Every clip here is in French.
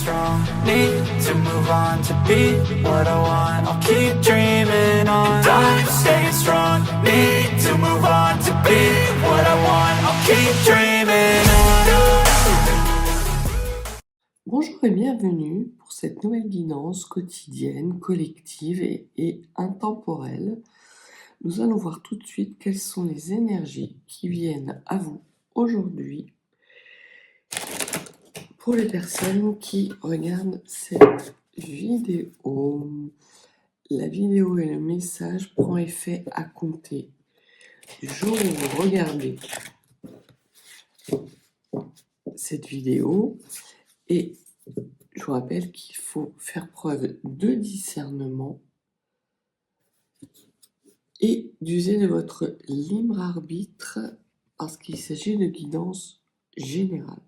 strong, need to move on to be what I want. I'll keep dreaming on. And I'm staying strong, need to move on to be what I want. I'll keep dreaming on. Bonjour et bienvenue pour cette nouvelle guidance quotidienne, collective et intemporelle. Nous allons voir tout de suite quelles sont les énergies qui viennent à vous aujourd'hui pour les personnes qui regardent cette vidéo. La vidéo et le message prend effet à compter du jour où vous regardez cette vidéo. Et je vous rappelle qu'il faut faire preuve de discernement et d'user de votre libre arbitre parce qu'il s'agit de guidance générale.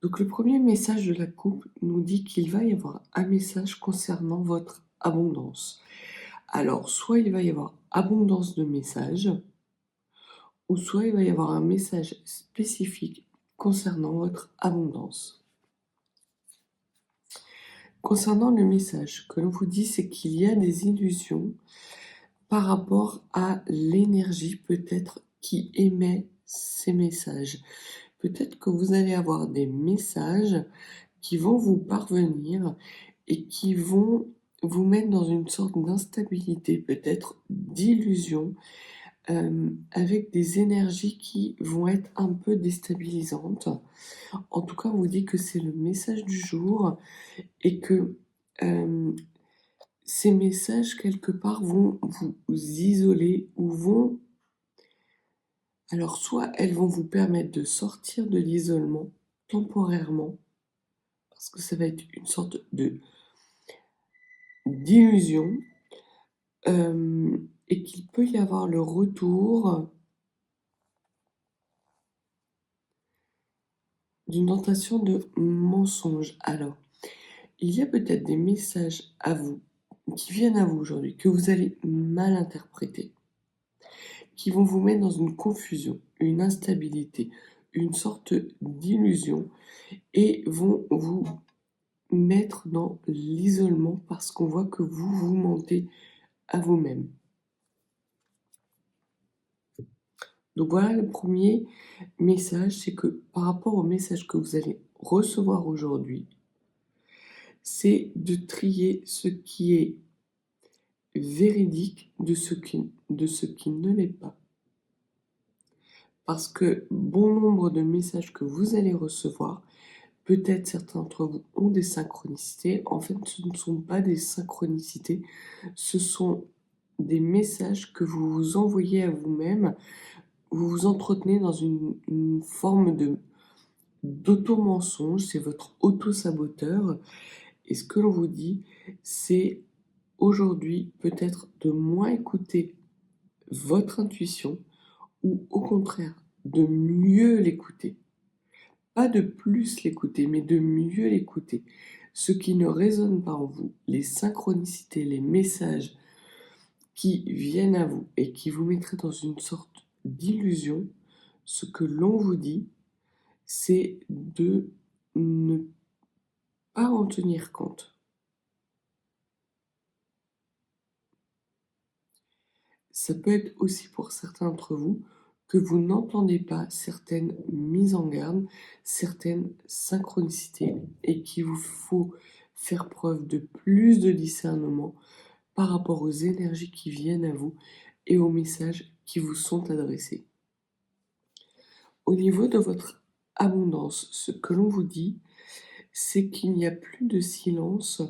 Donc le premier message de la coupe nous dit qu'il va y avoir un message concernant votre abondance. Alors soit il va y avoir abondance de messages, ou soit il va y avoir un message spécifique concernant votre abondance. Concernant le message, que l'on vous dit, c'est qu'il y a des illusions par rapport à l'énergie peut-être qui émet ces messages. Peut-être que vous allez avoir des messages qui vont vous parvenir et qui vont vous mettre dans une sorte d'instabilité, peut-être d'illusion, avec des énergies qui vont être un peu déstabilisantes. En tout cas, on vous dit que c'est le message du jour et que ces messages, quelque part, vont vous isoler ou vont... Alors, soit elles vont vous permettre de sortir de l'isolement temporairement, parce que ça va être une sorte d'illusion, et qu'il peut y avoir le retour d'une tentation de mensonge. Alors, il y a peut-être des messages à vous, qui viennent à vous aujourd'hui, que vous allez mal interpréter, qui vont vous mettre dans une confusion, une instabilité, une sorte d'illusion, et vont vous mettre dans l'isolement parce qu'on voit que vous vous mentez à vous-même. Donc voilà le premier message, c'est que par rapport au message que vous allez recevoir aujourd'hui, c'est de trier ce qui est véridique de ce qui ne l'est pas. Parce que bon nombre de messages que vous allez recevoir, peut-être certains d'entre vous ont des synchronicités. En fait, ce ne sont pas des synchronicités, ce sont des messages que vous vous envoyez à vous-même. Vous vous entretenez dans une forme d'auto-mensonge, c'est votre auto-saboteur. Et ce que l'on vous dit, c'est aujourd'hui peut-être de moins écouter votre intuition ou au contraire de mieux l'écouter. Pas de plus l'écouter, mais de mieux l'écouter. Ce qui ne résonne pas en vous, les synchronicités, les messages qui viennent à vous et qui vous mettraient dans une sorte d'illusion, ce que l'on vous dit, c'est de ne pas en tenir compte. Ça peut être aussi pour certains d'entre vous que vous n'entendez pas certaines mises en garde, certaines synchronicités et qu'il vous faut faire preuve de plus de discernement par rapport aux énergies qui viennent à vous et aux messages qui vous sont adressés. Au niveau de votre abondance, ce que l'on vous dit, c'est qu'il n'y a plus de silence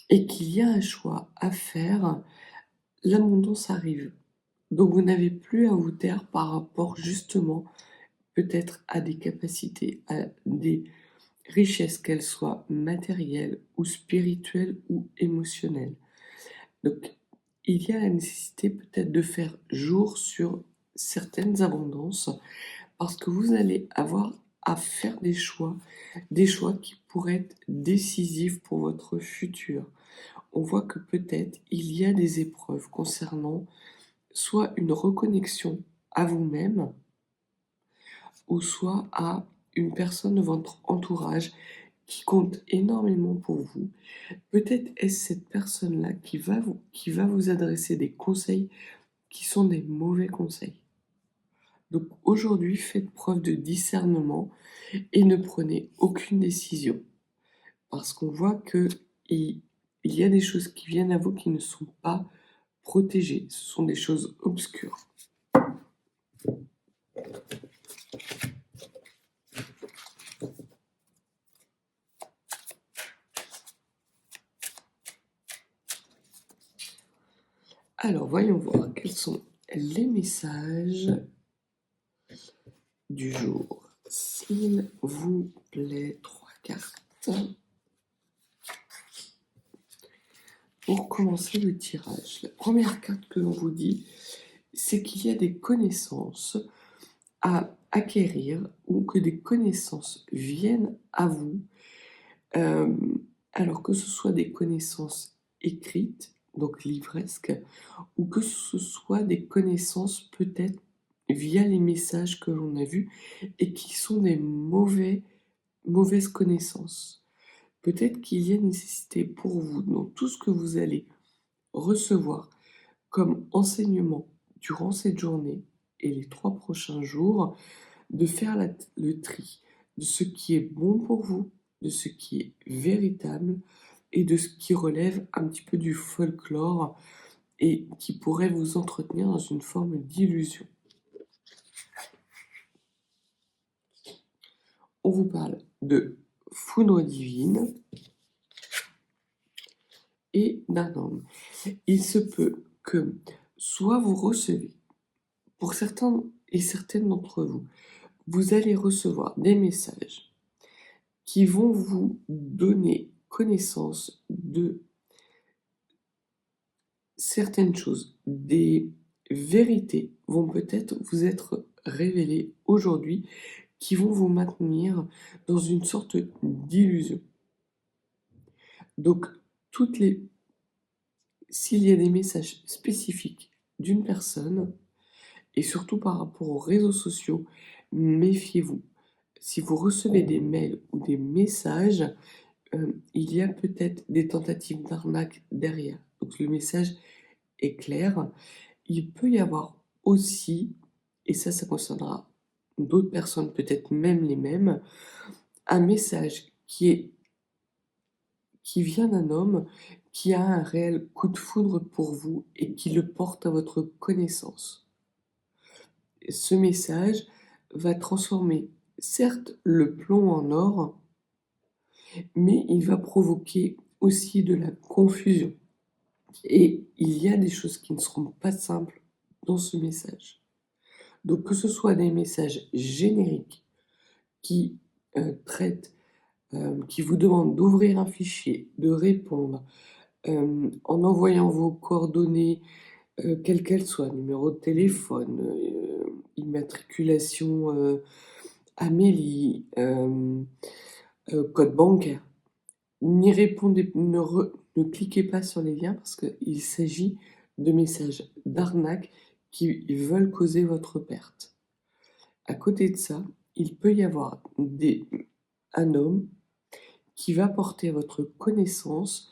et qu'il y a un choix à faire. L'abondance arrive. Donc vous n'avez plus à vous taire par rapport justement peut-être à des capacités, à des richesses, qu'elles soient matérielles ou spirituelles ou émotionnelles. Donc il y a la nécessité peut-être de faire jour sur certaines abondances parce que vous allez avoir à faire des choix qui pourraient être décisifs pour votre futur. On voit que peut-être il y a des épreuves concernant soit une reconnexion à vous-même, ou soit à une personne de votre entourage qui compte énormément pour vous. Peut-être est-ce cette personne-là qui va vous adresser des conseils qui sont des mauvais conseils. Donc aujourd'hui, faites preuve de discernement et ne prenez aucune décision. Parce qu'on voit que il y a des choses qui viennent à vous qui ne sont pas protégées. Ce sont des choses obscures. Alors, voyons voir quels sont les messages du jour. S'il vous plaît, 3 cartes. Pour commencer le tirage, la première carte que l'on vous dit, c'est qu'il y a des connaissances à acquérir ou que des connaissances viennent à vous, alors que ce soit des connaissances écrites, donc livresques, ou que ce soit des connaissances peut-être via les messages que l'on a vus et qui sont des mauvaises connaissances. Peut-être qu'il y a nécessité pour vous, dans tout ce que vous allez recevoir comme enseignement durant cette journée et les 3 prochains jours, de faire le tri de ce qui est bon pour vous, de ce qui est véritable et de ce qui relève un petit peu du folklore et qui pourrait vous entretenir dans une forme d'illusion. On vous parle de foudre divine et d'un homme. Il se peut que soit vous recevez, pour certains et certaines d'entre vous, vous allez recevoir des messages qui vont vous donner connaissance de certaines choses. Des vérités vont peut-être vous être révélées aujourd'hui qui vont vous maintenir dans une sorte d'illusion. Donc, s'il y a des messages spécifiques d'une personne, et surtout par rapport aux réseaux sociaux, méfiez-vous. Si vous recevez des mails ou des messages, il y a peut-être des tentatives d'arnaque derrière. Donc le message est clair. Il peut y avoir aussi, et ça concernera d'autres personnes, peut-être même les mêmes, un message qui vient d'un homme qui a un réel coup de foudre pour vous et qui le porte à votre connaissance. Ce message va transformer certes le plomb en or, mais il va provoquer aussi de la confusion. Et il y a des choses qui ne seront pas simples dans ce message. Donc que ce soit des messages génériques qui traitent, qui vous demandent d'ouvrir un fichier, de répondre, en envoyant vos coordonnées, quelles qu'elles soient, numéro de téléphone, immatriculation, Amélie, code bancaire. N'y répondez, ne cliquez pas sur les liens parce qu'il s'agit de messages d'arnaque qui veulent causer votre perte. À côté de ça, il peut y avoir un homme qui va porter à votre connaissance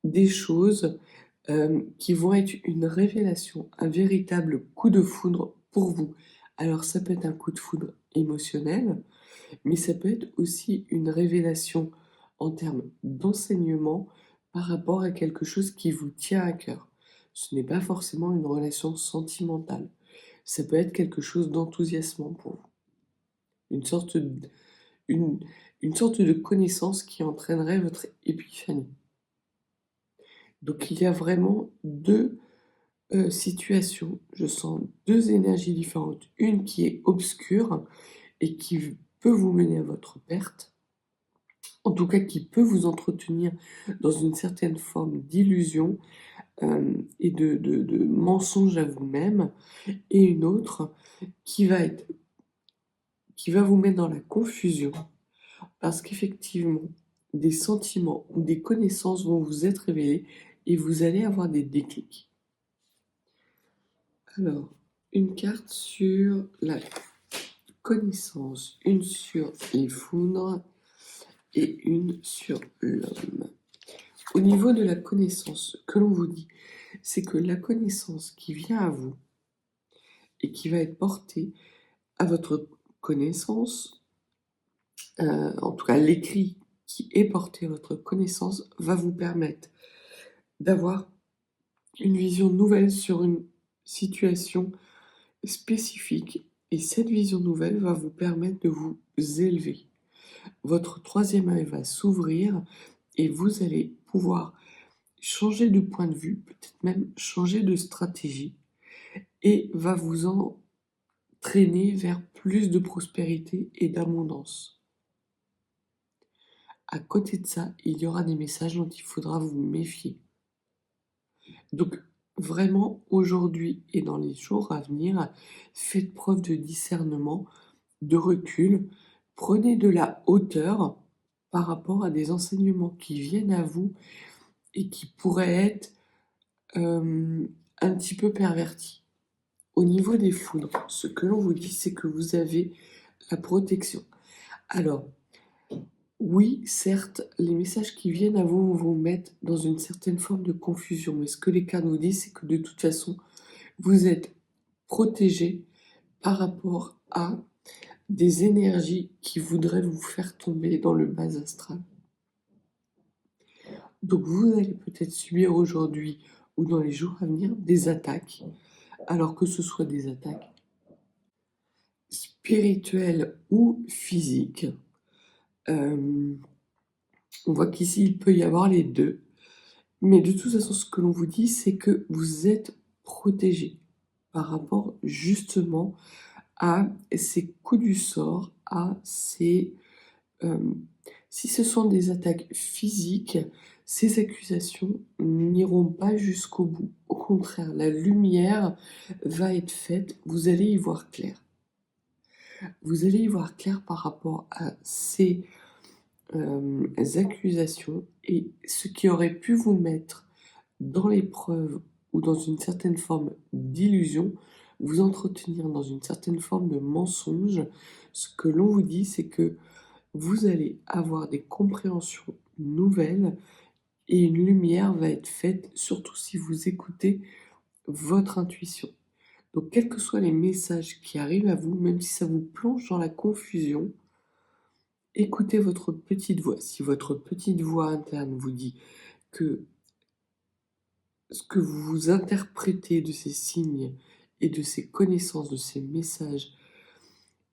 des choses qui vont être une révélation, un véritable coup de foudre pour vous. Alors ça peut être un coup de foudre émotionnel, mais ça peut être aussi une révélation en termes d'enseignement par rapport à quelque chose qui vous tient à cœur. Ce n'est pas forcément une relation sentimentale. Ça peut être quelque chose d'enthousiasmant pour vous. Une sorte de connaissance qui entraînerait votre épiphanie. Donc il y a vraiment deux situations. Je sens deux énergies différentes. Une qui est obscure et qui peut vous mener à votre perte, en tout cas qui peut vous entretenir dans une certaine forme d'illusion et de mensonge à vous-même, et une autre qui va vous mettre dans la confusion, parce qu'effectivement, des sentiments ou des connaissances vont vous être révélés et vous allez avoir des déclics. Alors, une carte sur la connaissance, une sur les foudres et une sur l'homme. Au niveau de la connaissance, ce que l'on vous dit, c'est que la connaissance qui vient à vous et qui va être portée à votre connaissance, en tout cas l'écrit qui est porté à votre connaissance, va vous permettre d'avoir une vision nouvelle sur une situation spécifique. Et cette vision nouvelle va vous permettre de vous élever. Votre troisième œil va s'ouvrir et vous allez pouvoir changer de point de vue, peut-être même changer de stratégie, et va vous entraîner vers plus de prospérité et d'abondance. À côté de ça, il y aura des messages dont il faudra vous méfier. Donc, vraiment, aujourd'hui et dans les jours à venir, faites preuve de discernement, de recul, prenez de la hauteur par rapport à des enseignements qui viennent à vous et qui pourraient être un petit peu pervertis. Au niveau des foudres, ce que l'on vous dit, c'est que vous avez la protection. Alors, oui, certes, les messages qui viennent à vous vont vous mettre dans une certaine forme de confusion. Mais ce que les cartes nous disent, c'est que de toute façon, vous êtes protégé par rapport à des énergies qui voudraient vous faire tomber dans le bas astral. Donc vous allez peut-être subir aujourd'hui ou dans les jours à venir des attaques, alors que ce soit des attaques spirituelles ou physiques. On voit qu'ici, il peut y avoir les deux. Mais de toute façon, ce que l'on vous dit, c'est que vous êtes protégé par rapport justement à ces coups du sort, à ces... si ce sont des attaques physiques, ces accusations n'iront pas jusqu'au bout. Au contraire, la lumière va être faite, vous allez y voir clair. Vous allez y voir clair par rapport à ces accusations et ce qui aurait pu vous mettre dans l'épreuve ou dans une certaine forme d'illusion, vous entretenir dans une certaine forme de mensonge. Ce que l'on vous dit, c'est que vous allez avoir des compréhensions nouvelles et une lumière va être faite, surtout si vous écoutez votre intuition. Donc, quels que soient les messages qui arrivent à vous, même si ça vous plonge dans la confusion, écoutez votre petite voix. Si votre petite voix interne vous dit que ce que vous interprétez de ces signes et de ces connaissances, de ces messages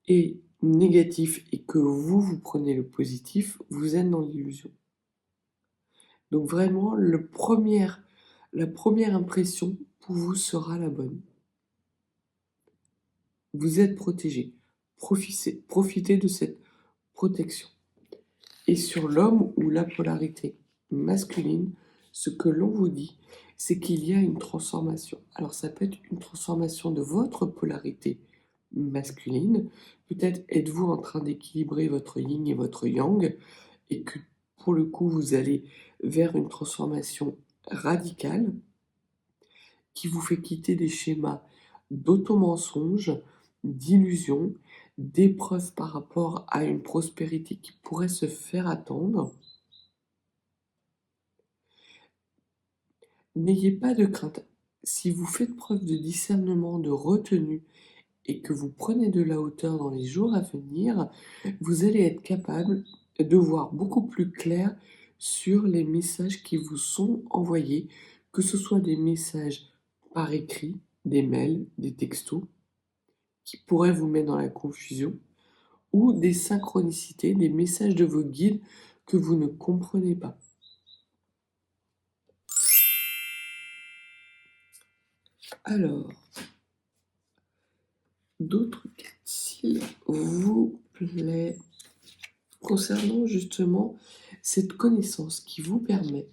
est négatif et que vous prenez le positif, vous êtes dans l'illusion. Donc vraiment, la première impression pour vous sera la bonne. Vous êtes protégé. Profitez de cette protection. Et sur l'homme ou la polarité masculine, ce que l'on vous dit, c'est qu'il y a une transformation. Alors ça peut être une transformation de votre polarité masculine. Peut-être êtes-vous en train d'équilibrer votre yin et votre yang et que pour le coup vous allez vers une transformation radicale qui vous fait quitter des schémas d'auto-mensonges, d'illusions, d'épreuves par rapport à une prospérité qui pourrait se faire attendre. N'ayez pas de crainte. Si vous faites preuve de discernement, de retenue et que vous prenez de la hauteur dans les jours à venir, vous allez être capable de voir beaucoup plus clair sur les messages qui vous sont envoyés, que ce soit des messages par écrit, des mails, des textos, qui pourraient vous mettre dans la confusion, ou des synchronicités, des messages de vos guides que vous ne comprenez pas. Alors, d'autres cartes, s'il vous plaît, concernant justement cette connaissance qui vous permet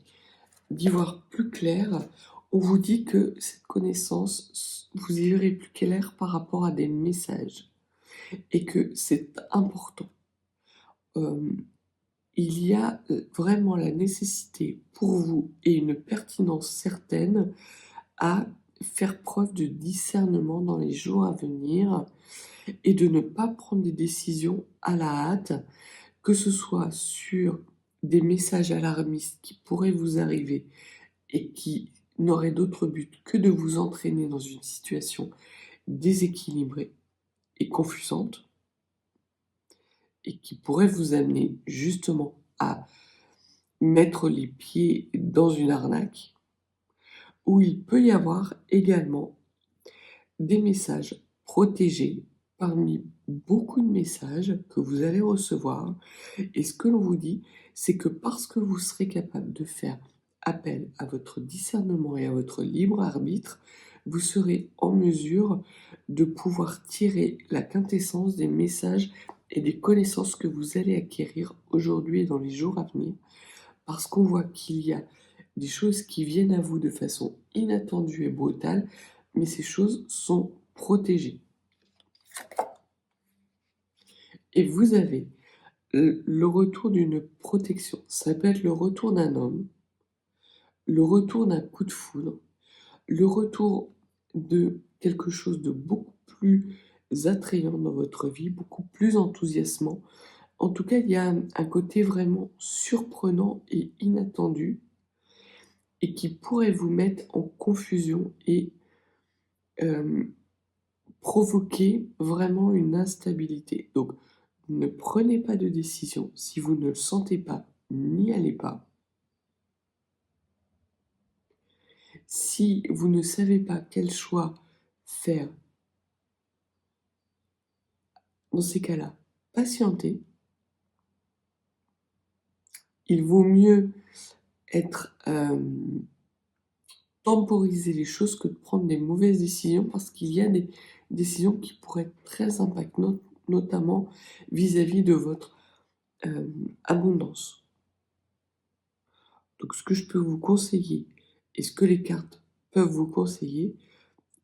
d'y voir plus clair, on vous dit que cette connaissance, vous y verrez plus clair par rapport à des messages et que c'est important. Il y a vraiment la nécessité pour vous et une pertinence certaine à faire preuve de discernement dans les jours à venir et de ne pas prendre des décisions à la hâte, que ce soit sur des messages alarmistes qui pourraient vous arriver et qui n'auraient d'autre but que de vous entraîner dans une situation déséquilibrée et confusante et qui pourraient vous amener justement à mettre les pieds dans une arnaque, où il peut y avoir également des messages protégés parmi beaucoup de messages que vous allez recevoir. Et ce que l'on vous dit, c'est que parce que vous serez capable de faire appel à votre discernement et à votre libre arbitre, vous serez en mesure de pouvoir tirer la quintessence des messages et des connaissances que vous allez acquérir aujourd'hui et dans les jours à venir, parce qu'on voit qu'il y a des choses qui viennent à vous de façon inattendue et brutale, mais ces choses sont protégées. Et vous avez le retour d'une protection. Ça peut être le retour d'un homme, le retour d'un coup de foudre, le retour de quelque chose de beaucoup plus attrayant dans votre vie, beaucoup plus enthousiasmant. En tout cas, il y a un côté vraiment surprenant et inattendu et qui pourrait vous mettre en confusion et provoquer vraiment une instabilité. Donc, ne prenez pas de décision si vous ne le sentez pas, n'y allez pas. Si vous ne savez pas quel choix faire, dans ces cas-là, patientez. Il vaut mieux être temporiser les choses que de prendre des mauvaises décisions, parce qu'il y a des décisions qui pourraient être très impactantes, notamment vis-à-vis de votre abondance. Donc ce que je peux vous conseiller, et ce que les cartes peuvent vous conseiller,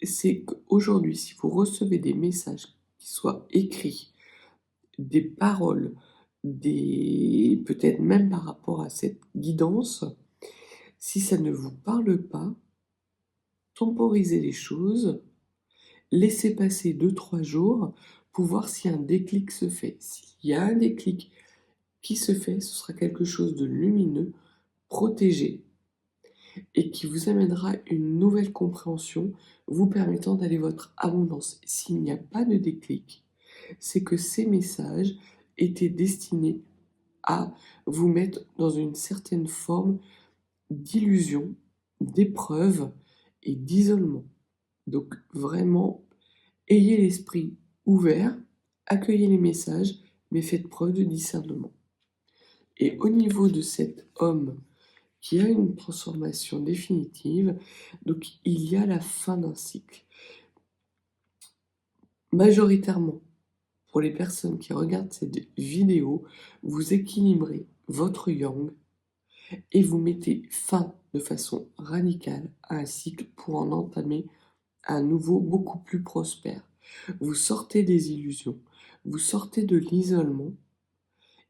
c'est qu'aujourd'hui, si vous recevez des messages qui soient écrits, des paroles, peut-être même par rapport à cette guidance, si ça ne vous parle pas, temporisez les choses, laissez passer 2-3 jours pour voir si un déclic se fait. S'il y a un déclic qui se fait, ce sera quelque chose de lumineux, protégé, et qui vous amènera une nouvelle compréhension, vous permettant d'aller votre abondance. S'il n'y a pas de déclic, c'est que ces messages étaient destinés à vous mettre dans une certaine forme d'illusion, d'épreuve et d'isolement. Donc vraiment, ayez l'esprit ouvert, accueillez les messages, mais faites preuve de discernement. Et au niveau de cet homme qui a une transformation définitive, donc il y a la fin d'un cycle. Majoritairement, pour les personnes qui regardent cette vidéo, vous équilibrez votre yang et vous mettez fin de façon radicale à un cycle pour en entamer un nouveau beaucoup plus prospère. Vous sortez des illusions, vous sortez de l'isolement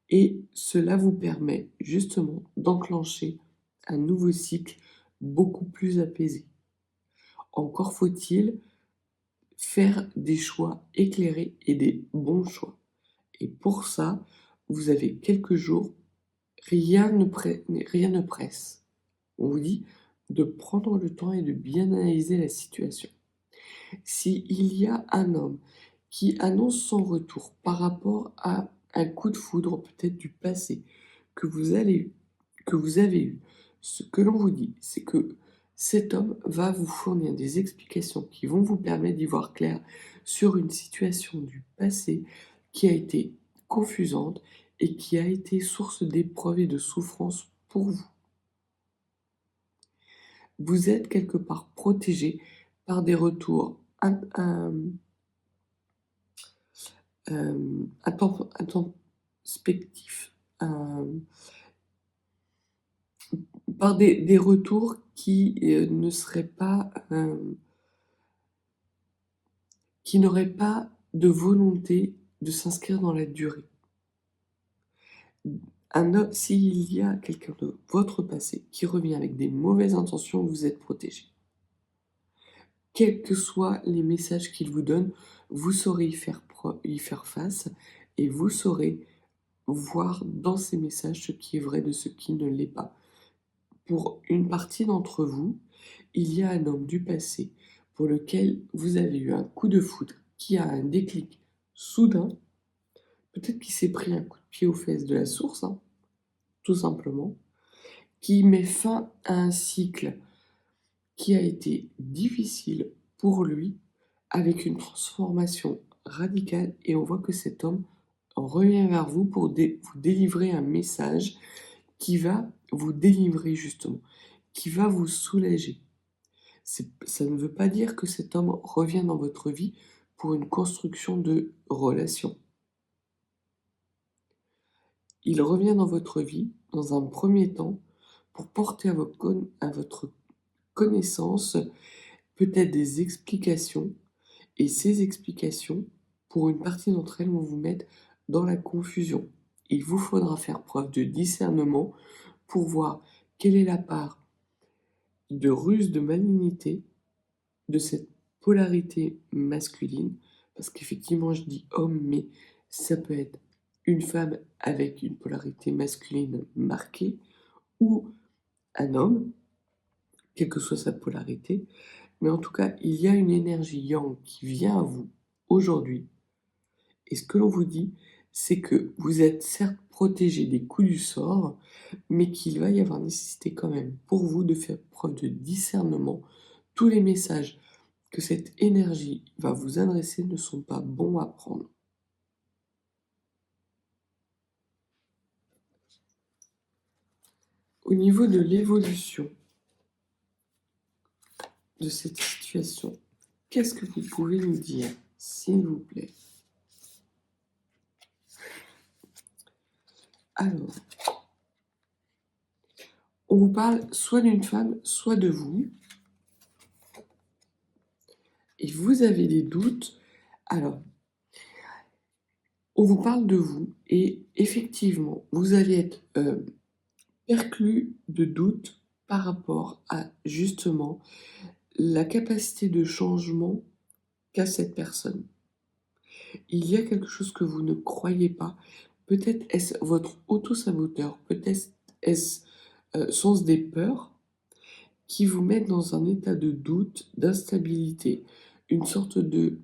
et cela vous permet justement d'enclencher un nouveau cycle beaucoup plus apaisé. Encore faut-il faire des choix éclairés et des bons choix. Et pour ça, vous avez quelques jours, rien ne presse. On vous dit de prendre le temps et de bien analyser la situation. S'il y a un homme qui annonce son retour par rapport à un coup de foudre peut-être du passé que vous avez eu, ce que l'on vous dit, c'est que cet homme va vous fournir des explications qui vont vous permettre d'y voir clair sur une situation du passé qui a été confusante et qui a été source d'épreuves et de souffrances pour vous. Vous êtes quelque part protégé par des retours introspectifs, par des retours qui ne seraient pas, qui n'auraient pas de volonté de s'inscrire dans la durée. S'il y a quelqu'un de votre passé qui revient avec des mauvaises intentions, vous êtes protégé. quels que soient les messages qu'il vous donne, vous saurez y faire face et vous saurez voir dans ces messages ce qui est vrai de ce qui ne l'est pas. Pour une partie d'entre vous, il y a un homme du passé pour lequel vous avez eu un coup de foudre qui a un déclic soudain. Peut-être qu'il s'est pris un coup de pied aux fesses de la source, hein, tout simplement, qui met fin à un cycle qui a été difficile pour lui, avec une transformation radicale, et on voit que cet homme revient vers vous pour vous délivrer un message qui va vous délivrer justement, qui va vous soulager. Ça ne veut pas dire que cet homme revient dans votre vie pour une construction de relation. Il revient dans votre vie, dans un premier temps, pour porter à votre connaissance peut-être des explications, et ces explications, pour une partie d'entre elles, vont vous mettre dans la confusion. Il vous faudra faire preuve de discernement pour voir quelle est la part de ruse, de malignité de cette polarité masculine, parce qu'effectivement je dis homme, mais ça peut être une femme avec une polarité masculine marquée, ou un homme, quelle que soit sa polarité, mais en tout cas, il y a une énergie yang qui vient à vous aujourd'hui, et ce que l'on vous dit, c'est que vous êtes certes protégé des coups du sort, mais qu'il va y avoir nécessité quand même pour vous de faire preuve de discernement. Tous les messages que cette énergie va vous adresser ne sont pas bons à prendre. Au niveau de l'évolution de cette situation, qu'est-ce que vous pouvez nous dire, s'il vous plaît? Alors, on vous parle soit d'une femme, soit de vous, et vous avez des doutes. Alors, on vous parle de vous, et effectivement, vous allez être perclus de doutes par rapport à, justement, la capacité de changement qu'a cette personne. Il y a quelque chose que vous ne croyez pas. Peut-être est-ce votre auto-saboteur, peut-être est-ce sont-ce des peurs qui vous mettent dans un état de doute, d'instabilité, une sorte de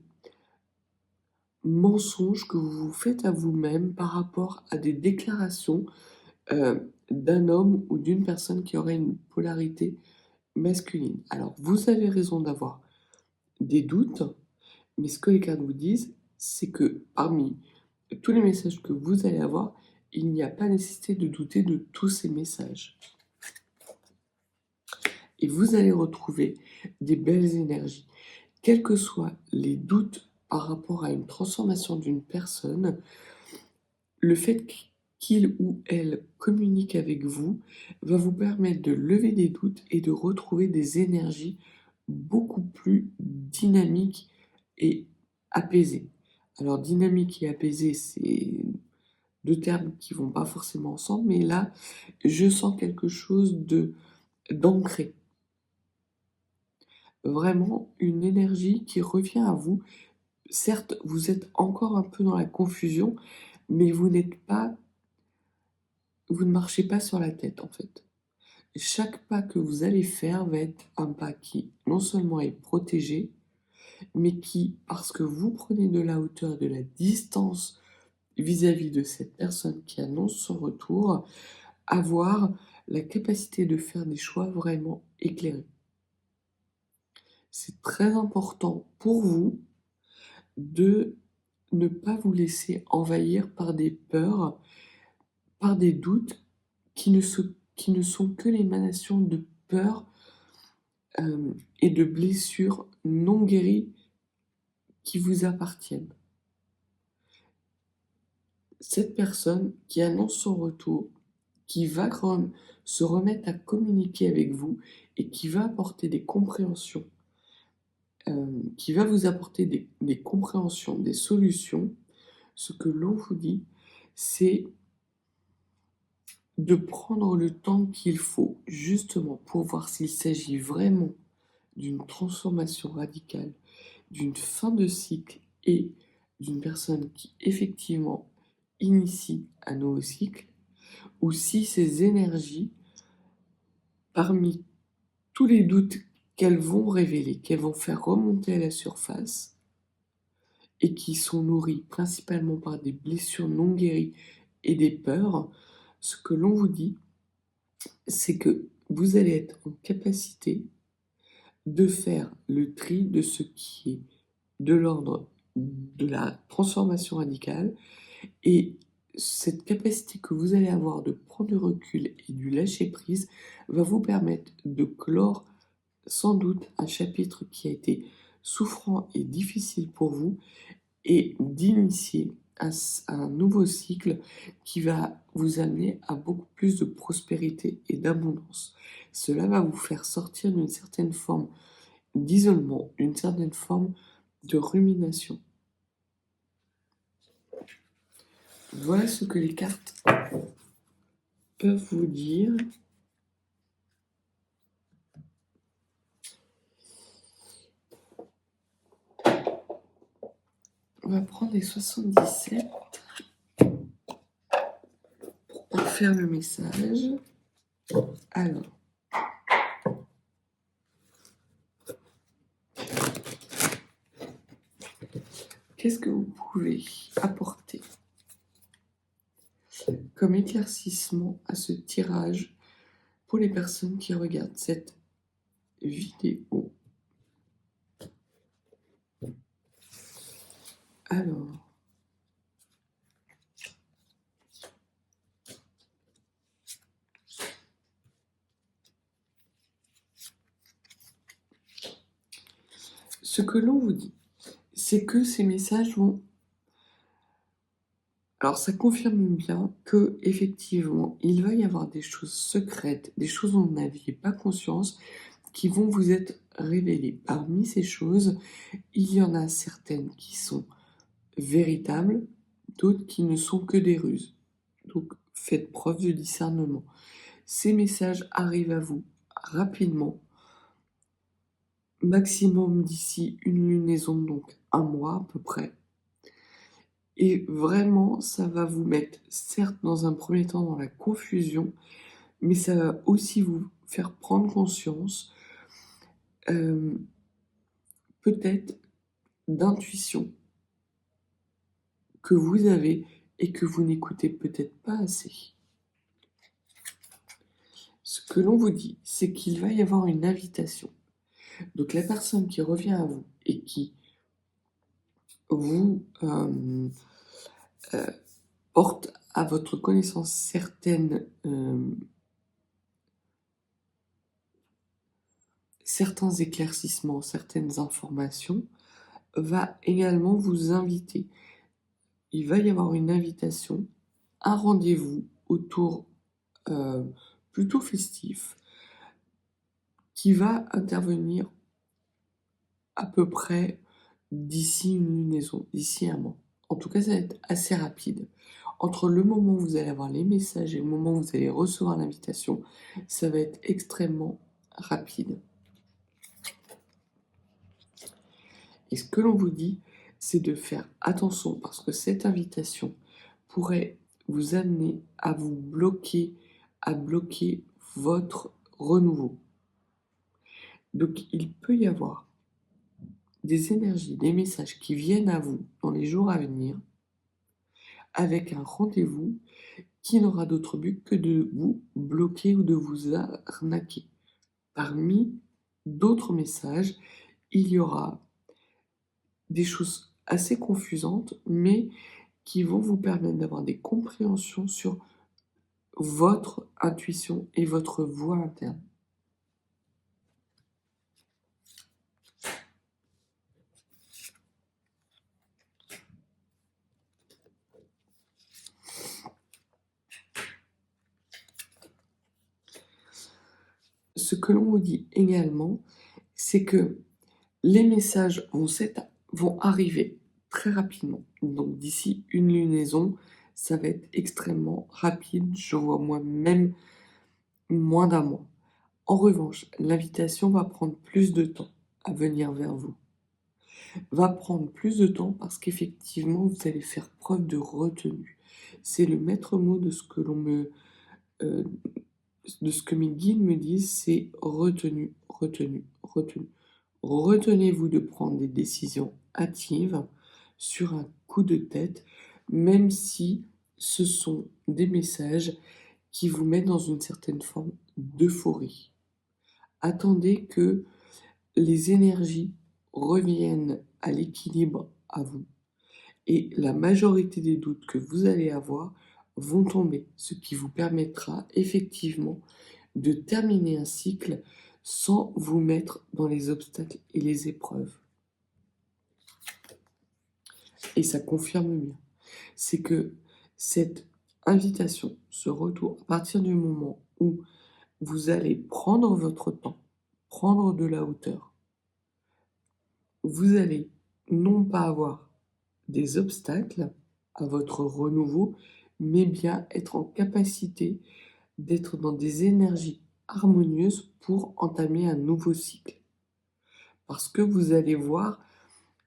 mensonge que vous vous faites à vous-même par rapport à des déclarations d'un homme ou d'une personne qui aurait une polarité masculine. Alors, vous avez raison d'avoir des doutes, mais ce que les cartes vous disent, c'est que parmi tous les messages que vous allez avoir, il n'y a pas nécessité de douter de tous ces messages. Et vous allez retrouver des belles énergies. Quels que soient les doutes par rapport à une transformation d'une personne, le fait qu'il ou elle communique avec vous va vous permettre de lever des doutes et de retrouver des énergies beaucoup plus dynamiques et apaisées. Alors dynamique et apaisé, c'est deux termes qui vont pas forcément ensemble, mais là, je sens quelque chose d'ancré. Vraiment une énergie qui revient à vous. Certes, vous êtes encore un peu dans la confusion, mais vous ne marchez pas sur la tête en fait. Chaque pas que vous allez faire va être un pas qui non seulement est protégé, mais qui, parce que vous prenez de la hauteur, de la distance vis-à-vis de cette personne qui annonce son retour, avoir la capacité de faire des choix vraiment éclairés. C'est très important pour vous de ne pas vous laisser envahir par des peurs, par des doutes qui ne sont que l'émanation de peurs et de blessures non guéries qui vous appartiennent. Cette personne qui annonce son retour, qui va se remettre à communiquer avec vous et qui va apporter des compréhensions, qui va vous apporter des compréhensions, des solutions, ce que l'on vous dit, c'est de prendre le temps qu'il faut justement pour voir s'il s'agit vraiment d'une transformation radicale, d'une fin de cycle et d'une personne qui effectivement initie un nouveau cycle, ou si ces énergies, parmi tous les doutes qu'elles vont révéler, qu'elles vont faire remonter à la surface, et qui sont nourries principalement par des blessures non guéries et des peurs, ce que l'on vous dit, c'est que vous allez être en capacité de faire le tri de ce qui est de l'ordre de la transformation radicale, et cette capacité que vous allez avoir de prendre du recul et du lâcher prise va vous permettre de clore sans doute un chapitre qui a été souffrant et difficile pour vous, et d'initier un nouveau cycle qui va vous amener à beaucoup plus de prospérité et d'abondance. Cela va vous faire sortir d'une certaine forme d'isolement, d'une certaine forme de rumination. Voilà ce que les cartes peuvent vous dire. On va prendre les 77 pour parfaire le message. Alors, qu'est-ce que vous pouvez apporter comme éclaircissement à ce tirage pour les personnes qui regardent cette vidéo? Alors, ce que l'on vous dit, c'est que ces messages vont... Alors, ça confirme bien que effectivement, il va y avoir des choses secrètes, des choses dont vous n'aviez pas conscience, qui vont vous être révélées. Parmi ces choses, il y en a certaines qui sont véritables, d'autres qui ne sont que des ruses. Donc, faites preuve de discernement. Ces messages arrivent à vous rapidement, maximum d'ici une lunaison, donc un mois à peu près. Et vraiment, ça va vous mettre, certes, dans un premier temps, dans la confusion, mais ça va aussi vous faire prendre conscience, peut-être, d'intuition que vous avez et que vous n'écoutez peut-être pas assez. Ce que l'on vous dit, c'est qu'il va y avoir une invitation. Donc la personne qui revient à vous et qui vous porte à votre connaissance certains éclaircissements, certaines informations, va également vous inviter. Il va y avoir une invitation, un rendez-vous autour plutôt festif, qui va intervenir à peu près d'ici une lunaison, d'ici un mois. En tout cas, ça va être assez rapide. Entre le moment où vous allez avoir les messages et le moment où vous allez recevoir l'invitation, ça va être extrêmement rapide. Et ce que l'on vous dit, c'est de faire attention parce que cette invitation pourrait vous amener à vous bloquer, à bloquer votre renouveau. Donc il peut y avoir des énergies, des messages qui viennent à vous dans les jours à venir avec un rendez-vous qui n'aura d'autre but que de vous bloquer ou de vous arnaquer. Parmi d'autres messages, il y aura des choses assez confusantes, mais qui vont vous permettre d'avoir des compréhensions sur votre intuition et votre voix interne. Ce que l'on vous dit également, c'est que les messages vont arriver très rapidement. Donc d'ici une lunaison, ça va être extrêmement rapide. Je vois moi-même moins d'un mois. En revanche, l'invitation va prendre plus de temps à venir vers vous. Va prendre plus de temps parce qu'effectivement, vous allez faire preuve de retenue. C'est le maître mot de ce que euh, de ce que mes guides me disent, c'est retenue, retenue, retenue. Retenez-vous de prendre des décisions hâtives sur un coup de tête, même si ce sont des messages qui vous mettent dans une certaine forme d'euphorie. Attendez que les énergies reviennent à l'équilibre à vous et la majorité des doutes que vous allez avoir vont tomber, ce qui vous permettra effectivement de terminer un cycle sans vous mettre dans les obstacles et les épreuves. Et ça confirme bien. C'est que cette invitation, ce retour, à partir du moment où vous allez prendre votre temps, prendre de la hauteur, vous allez non pas avoir des obstacles à votre renouveau, mais bien être en capacité d'être dans des énergies harmonieuses pour entamer un nouveau cycle. Parce que vous allez voir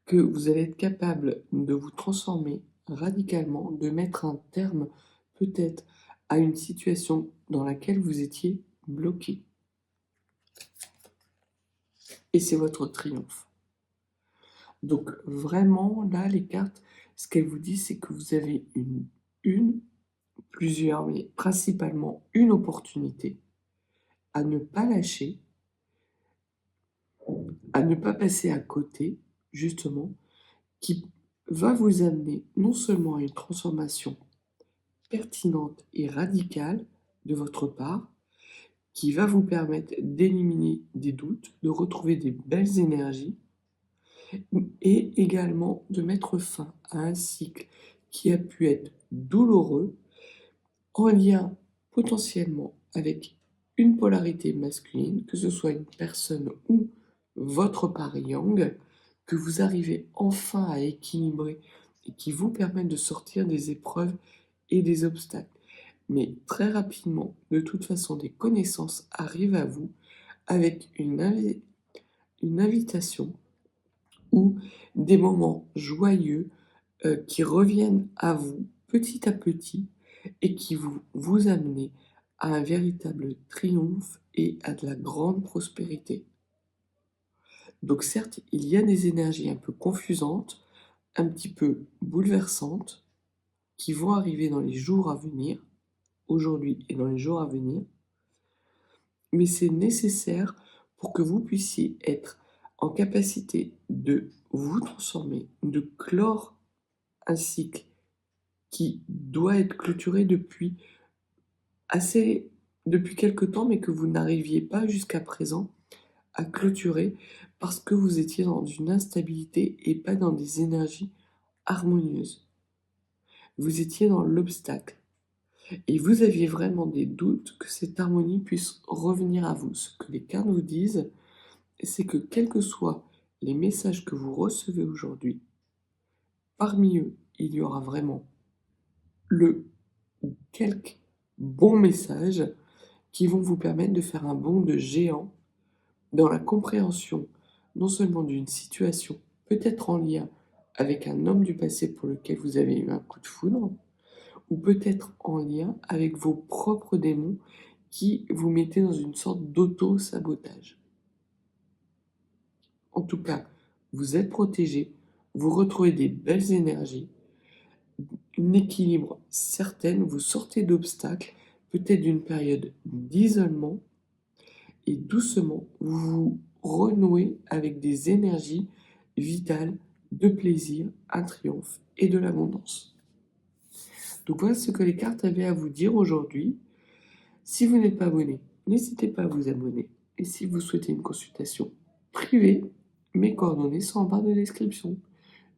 que vous allez être capable de vous transformer radicalement, de mettre un terme peut-être à une situation dans laquelle vous étiez bloqué. Et c'est votre triomphe. Donc vraiment, là, les cartes, ce qu'elles vous disent, c'est que vous avez plusieurs, mais principalement une opportunité à ne pas lâcher, à ne pas passer à côté, justement, qui va vous amener non seulement à une transformation pertinente et radicale de votre part, qui va vous permettre d'éliminer des doutes, de retrouver des belles énergies, et également de mettre fin à un cycle qui a pu être douloureux, en lien potentiellement avec une polarité masculine, que ce soit une personne ou votre part yang, que vous arrivez enfin à équilibrer et qui vous permettent de sortir des épreuves et des obstacles. Mais très rapidement, de toute façon, des connaissances arrivent à vous avec une invitation ou des moments joyeux qui reviennent à vous petit à petit et qui vous amenez à un véritable triomphe et à de la grande prospérité. Donc certes, il y a des énergies un peu confusantes, un petit peu bouleversantes, qui vont arriver dans les jours à venir, aujourd'hui et dans les jours à venir, mais c'est nécessaire pour que vous puissiez être en capacité de vous transformer, de clore un cycle qui doit être clôturé depuis quelque temps, mais que vous n'arriviez pas jusqu'à présent à clôturer parce que vous étiez dans une instabilité et pas dans des énergies harmonieuses. Vous étiez dans l'obstacle et vous aviez vraiment des doutes que cette harmonie puisse revenir à vous. Ce que les cartes vous disent, c'est que quels que soient les messages que vous recevez aujourd'hui, parmi eux, il y aura vraiment le ou quelques bons messages qui vont vous permettre de faire un bond de géant dans la compréhension non seulement d'une situation peut-être en lien avec un homme du passé pour lequel vous avez eu un coup de foudre, ou peut-être en lien avec vos propres démons qui vous mettaient dans une sorte d'auto-sabotage. En tout cas, vous êtes protégé, vous retrouvez des belles énergies, un équilibre certain, vous sortez d'obstacles, peut-être d'une période d'isolement, et doucement, vous vous renouez avec des énergies vitales, de plaisir, un triomphe et de l'abondance. Donc voilà ce que les cartes avaient à vous dire aujourd'hui. Si vous n'êtes pas abonné, n'hésitez pas à vous abonner. Et si vous souhaitez une consultation privée, mes coordonnées sont en barre de description.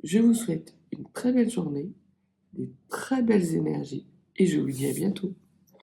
Je vous souhaite une très belle journée, des très belles énergies et je vous dis à bientôt.